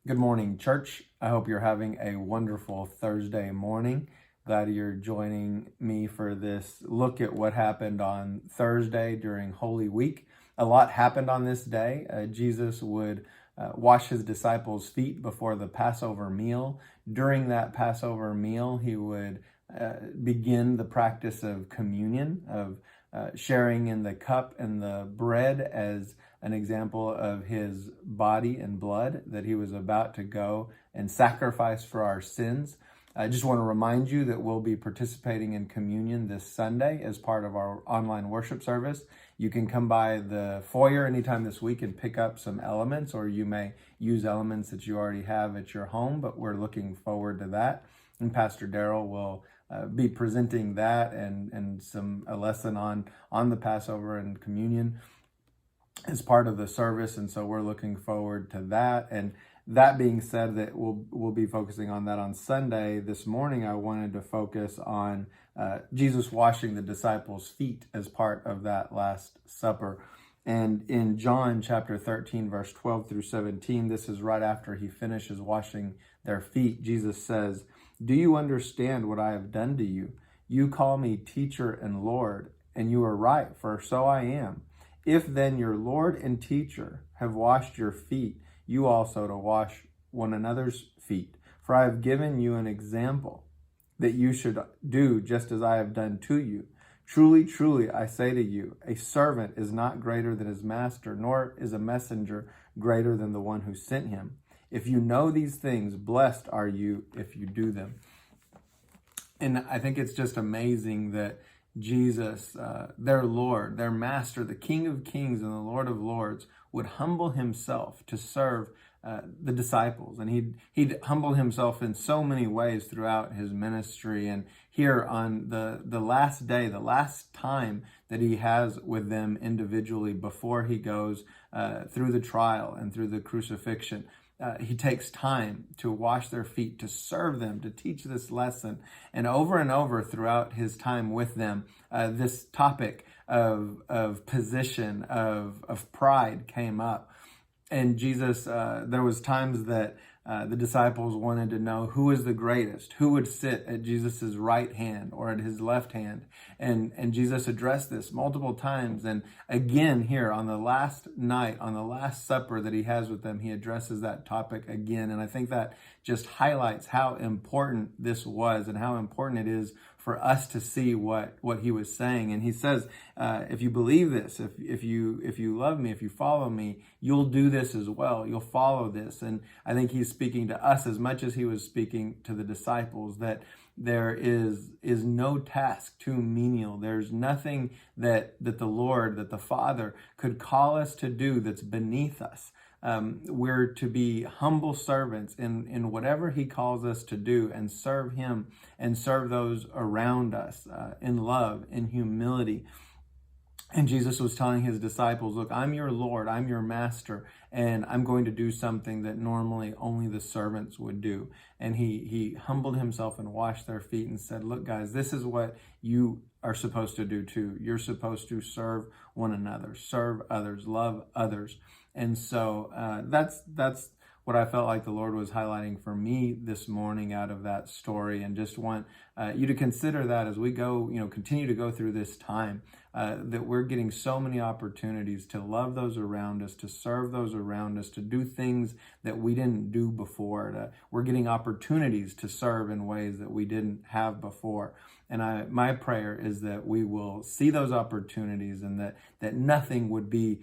Good morning, church. I hope you're having a wonderful Thursday morning. Glad you're joining me for this look at what happened on Thursday during Holy Week. A lot happened on this day. Jesus would wash his disciples' feet before the Passover meal. During that Passover meal, he would begin the practice of communion, of sharing in the cup and the bread as an example of his body and blood that he was about to go and sacrifice for our sins. I just want to remind you that we'll be participating in communion this Sunday as part of our online worship service. You can come by the foyer anytime this week and pick up some elements, or you may use elements that you already have at your home, but we're looking forward to that. And Pastor Daryl will be presenting that and a lesson on the Passover and communion as part of the service, and so we're looking forward to that. And that being said, that we'll be focusing on that on Sunday. This morning, I wanted to focus on Jesus washing the disciples' feet as part of that Last Supper. And in John chapter 13, verse 12 through 17, this is right after he finishes washing their feet. Jesus says, "Do you understand what I have done to you? You call me teacher and Lord, and you are right, for so I am. If then your Lord and teacher have washed your feet, you also to wash one another's feet. For I have given you an example that you should do just as I have done to you. Truly, truly, I say to you, a servant is not greater than his master, nor is a messenger greater than the one who sent him. If you know these things, blessed are you if you do them." And I think it's just amazing that Jesus, their Lord, their Master, the King of Kings and the Lord of Lords, would humble himself to serve the disciples. And he'd humble himself in so many ways throughout his ministry. And here on the last day, the last time that he has with them individually before he goes through the trial and through the crucifixion, he takes time to wash their feet, to serve them, to teach this lesson. And over throughout his time with them, this topic of position, of pride came up. And Jesus, there was times that the disciples wanted to know who is the greatest, who would sit at Jesus's right hand or at his left hand. And Jesus addressed this multiple times. And again, here on the last night, on the Last Supper that he has with them, he addresses that topic again. And I think that just highlights how important this was and how important it is for us to see what he was saying. And he says, if you believe this, if you love me, if you follow me, you'll do this as well. You'll follow this. And I think he's speaking to us as much as he was speaking to the disciples, that there is no task too menial. There's nothing that the Lord, that the Father could call us to do that's beneath us. We're to be humble servants in whatever he calls us to do, and serve him and serve those around us in love, in humility. And Jesus was telling his disciples, look, I'm your Lord, I'm your master, and I'm going to do something that normally only the servants would do. And he humbled himself and washed their feet and said, look, guys, this is what you are supposed to do too. You're supposed to serve one another, serve others, love others. And so that's what I felt like the Lord was highlighting for me this morning out of that story, and just want you to consider that as we go, continue to go through this time, that we're getting so many opportunities to love those around us, to serve those around us, to do things that we didn't do before. We're getting opportunities to serve in ways that we didn't have before. And my prayer is that we will see those opportunities, and that nothing would be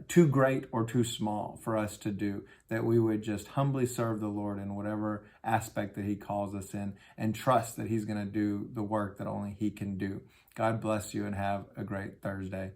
too great or too small for us to do, that we would just humbly serve the Lord in whatever aspect that he calls us in, and trust that he's going to do the work that only he can do. God bless you, and have a great Thursday.